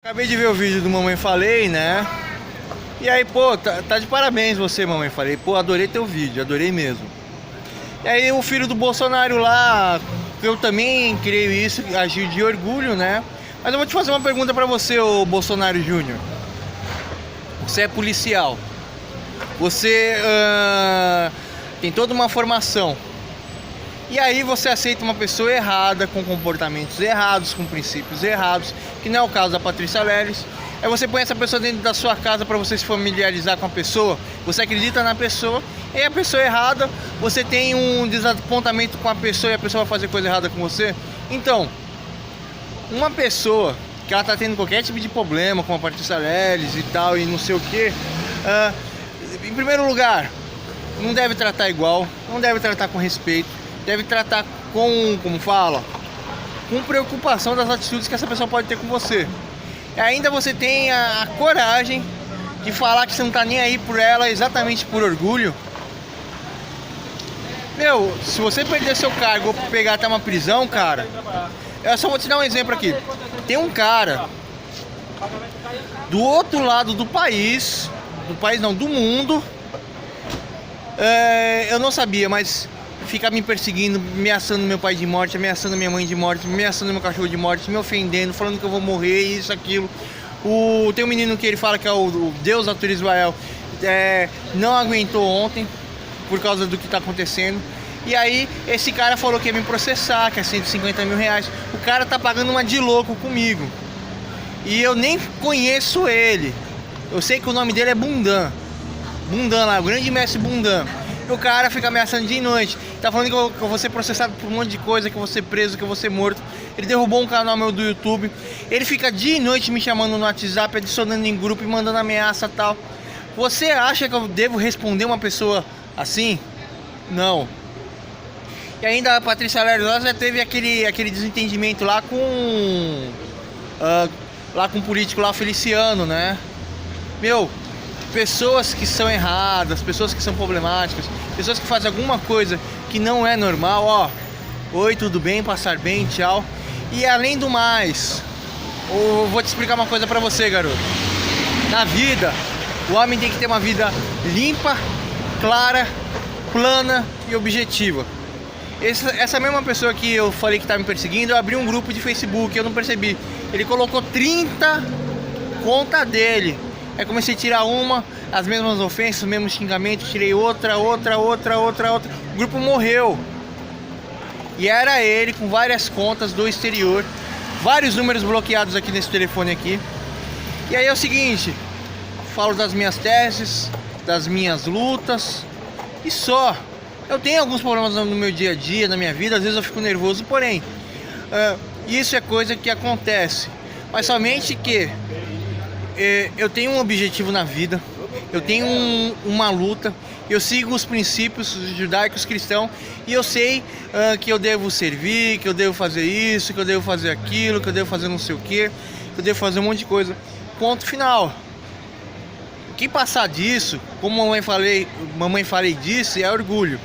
Acabei de ver o vídeo do Mamãe Falei, né? E aí, pô, tá de parabéns você, Mamãe Falei. Pô, adorei teu vídeo, adorei mesmo. E aí o filho do Bolsonaro lá, eu também creio isso, agiu de orgulho, né? Mas eu vou te fazer uma pergunta pra você, ô Bolsonaro Júnior. Você é policial. Você tem toda uma formação. E aí você aceita uma pessoa errada, com comportamentos errados, com princípios errados, que não é o caso da Patrícia Leles. Aí você põe essa pessoa dentro da sua casa para você se familiarizar com a pessoa, você acredita na pessoa, e a pessoa errada, você tem um desapontamento com a pessoa e a pessoa vai fazer coisa errada com você. Então, uma pessoa que ela tá tendo qualquer tipo de problema com a Patrícia Leles e tal, e não sei o que, em primeiro lugar, não deve tratar igual, não deve tratar com respeito, deve tratar como fala, com preocupação das atitudes que essa pessoa pode ter com você. E ainda você tem a coragem de falar que você não tá nem aí por ela exatamente por orgulho. Meu, se você perder seu cargo ou pegar até uma prisão, cara, eu só vou te dar um exemplo aqui. Tem um cara do outro lado do país não, do mundo, eu não sabia, mas fica me perseguindo, ameaçando meu pai de morte, ameaçando minha mãe de morte, ameaçando meu cachorro de morte, me ofendendo, falando que eu vou morrer, isso, aquilo. Tem um menino que ele fala que é o Deus Arthur Israel, não aguentou ontem por causa do que tá acontecendo. E aí esse cara falou que ia me processar, que é 150 mil reais. O cara tá pagando uma de louco comigo. E eu nem conheço ele. Eu sei que o nome dele é Bundan. Bundan lá, o grande mestre Bundan. O cara fica ameaçando dia e noite. Tá falando que eu vou ser processado por um monte de coisa, que eu vou ser preso, que eu vou ser morto. Ele derrubou um canal meu do YouTube. Ele fica dia e noite me chamando no WhatsApp, adicionando em grupo e mandando ameaça e tal. Você acha que eu devo responder uma pessoa assim? Não. E ainda a Patrícia Leles já teve aquele desentendimento lá com o político lá, Feliciano, né? Meu, pessoas que são erradas, pessoas que são problemáticas, pessoas que fazem alguma coisa que não é normal, ó, oi, tudo bem, passar bem, tchau. E além do mais, eu vou te explicar uma coisa pra você, garoto. Na vida, o homem tem que ter uma vida limpa, clara, plana e objetiva. Essa mesma pessoa que eu falei que tá me perseguindo, eu abri um grupo de Facebook, eu não percebi. Ele colocou 30 conta dele. Aí comecei a tirar as mesmas ofensas, os mesmos xingamentos, tirei outra. O grupo morreu. E era ele com várias contas do exterior, vários números bloqueados aqui nesse telefone aqui. E aí é o seguinte, falo das minhas teses, das minhas lutas e só. Eu tenho alguns problemas no meu dia a dia, na minha vida, às vezes eu fico nervoso, porém, isso é coisa que acontece. Mas somente que eu tenho um objetivo na vida, eu tenho uma luta, eu sigo os princípios judaicos cristãos e eu sei que eu devo servir, que eu devo fazer isso, que eu devo fazer aquilo, que eu devo fazer não sei o que eu devo fazer um monte de coisa. Ponto final. O que passar disso, como mamãe falei disse, é orgulho.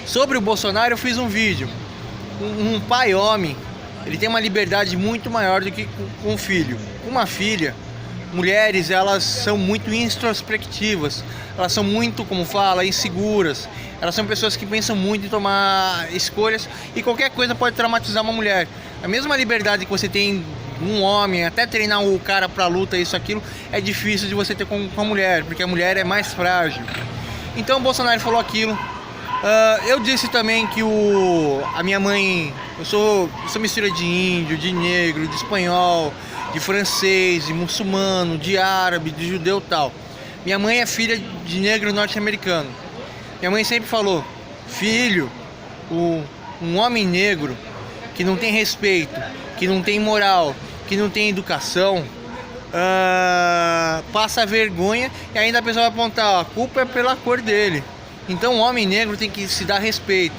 Sobre o Bolsonaro eu fiz um vídeo. Um pai homem, ele tem uma liberdade muito maior do que com um filho. Uma filha, mulheres, elas são muito introspectivas, elas são muito, como fala, inseguras, elas são pessoas que pensam muito em tomar escolhas e qualquer coisa pode traumatizar uma mulher. A mesma liberdade que você tem um homem, até treinar o cara pra luta, isso, aquilo, é difícil de você ter com a mulher, porque a mulher é mais frágil. Então o Bolsonaro falou aquilo. Eu disse também que a minha mãe, eu sou mistura de índio, de negro, de espanhol, de francês, de muçulmano, de árabe, de judeu e tal. Minha mãe é filha de negro norte-americano. Minha mãe sempre falou, filho, um homem negro que não tem respeito, que não tem moral, que não tem educação, passa vergonha e ainda a pessoa vai apontar, ó, a culpa é pela cor dele. Então o homem negro tem que se dar respeito.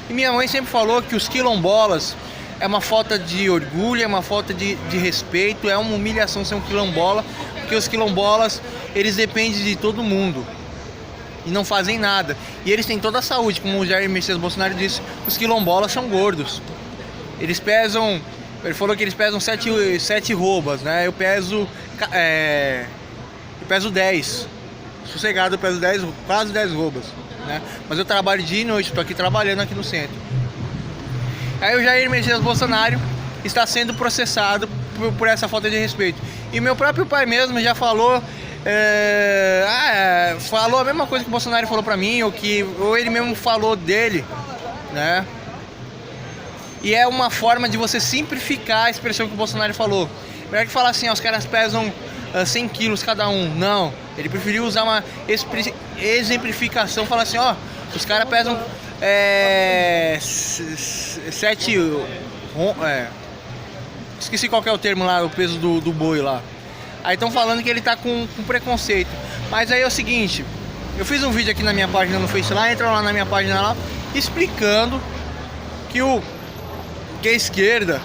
E minha mãe sempre falou que os quilombolas é uma falta de orgulho, é uma falta de respeito, é uma humilhação ser um quilombola, porque os quilombolas, eles dependem de todo mundo e não fazem nada. E eles têm toda a saúde, como o Jair Messias Bolsonaro disse, os quilombolas são gordos. Eles pesam Ele falou que eles pesam 7 roubas, né? Eu peso 10. Sossegado, eu peso 10, quase 10 roubas, né? Mas eu trabalho dia e noite, tô aqui trabalhando aqui no centro. Aí o Jair Messias Bolsonaro está sendo processado por essa falta de respeito. E meu próprio pai mesmo já falou, falou a mesma coisa que o Bolsonaro falou pra mim, ou ele mesmo falou dele, né? E é uma forma de você simplificar a expressão que o Bolsonaro falou. Melhor que falar assim, os caras pesam 100 quilos cada um. Não, ele preferiu usar uma exemplificação, falar assim, os caras pesam 7... esqueci qual que é o termo lá, o peso do boi lá. Aí estão falando que ele tá com preconceito. Mas aí é o seguinte, eu fiz um vídeo aqui na minha página no Face lá, entra lá na minha página lá, explicando que a esquerda,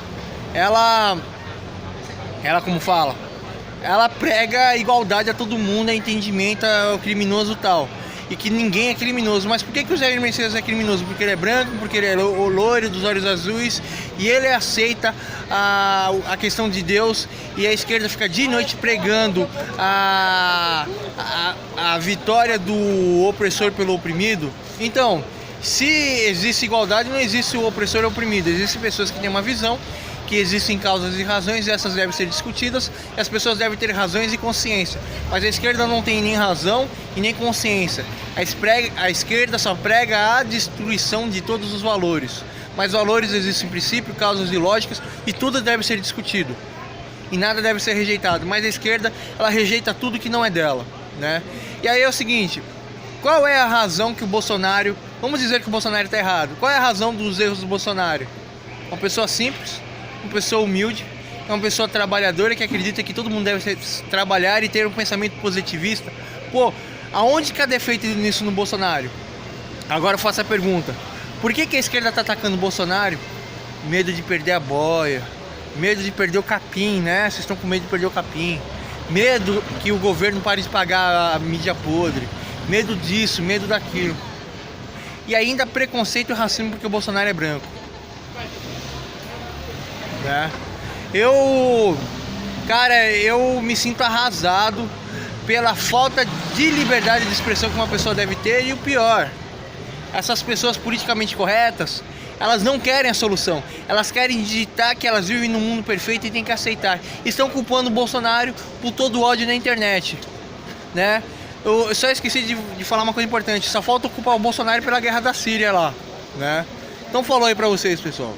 ela como fala, ela prega a igualdade a todo mundo, a entendimento ao criminoso e tal. E que ninguém é criminoso. Mas por que o Jair Messias é criminoso? Porque ele é branco, porque ele é loiro, dos olhos azuis, e ele aceita a questão de Deus, e a esquerda fica dia e noite pregando a vitória do opressor pelo oprimido. Então, se existe igualdade, não existe o opressor e o oprimido. Existem pessoas que têm uma visão, que existem causas e razões, e essas devem ser discutidas, e as pessoas devem ter razões e consciência. Mas a esquerda não tem nem razão e nem consciência. A esquerda só prega a destruição de todos os valores. Mas valores existem em princípio, causas e lógicas, e tudo deve ser discutido. E nada deve ser rejeitado. Mas a esquerda, ela rejeita tudo que não é dela, né? E aí é o seguinte, qual é a razão que o Bolsonaro... Vamos dizer que o Bolsonaro está errado. Qual é a razão dos erros do Bolsonaro? Uma pessoa simples, uma pessoa humilde, uma pessoa trabalhadora que acredita que todo mundo deve trabalhar e ter um pensamento positivista. Pô, aonde que há defeito nisso no Bolsonaro? Agora eu faço a pergunta, por que a esquerda está atacando o Bolsonaro? Medo de perder a boia, medo de perder o capim, né? Vocês estão com medo de perder o capim, medo que o governo pare de pagar a mídia podre, medo disso, medo daquilo. E ainda preconceito e racismo porque o Bolsonaro é branco. Eu me sinto arrasado pela falta de liberdade de expressão que uma pessoa deve ter. E o pior, essas pessoas politicamente corretas, elas não querem a solução, elas querem digitar que elas vivem num mundo perfeito e tem que aceitar. Estão culpando o Bolsonaro por todo o ódio na internet, né? Eu só esqueci de falar uma coisa importante, só falta culpar o Bolsonaro pela guerra da Síria lá, né? Então falou aí pra vocês, pessoal.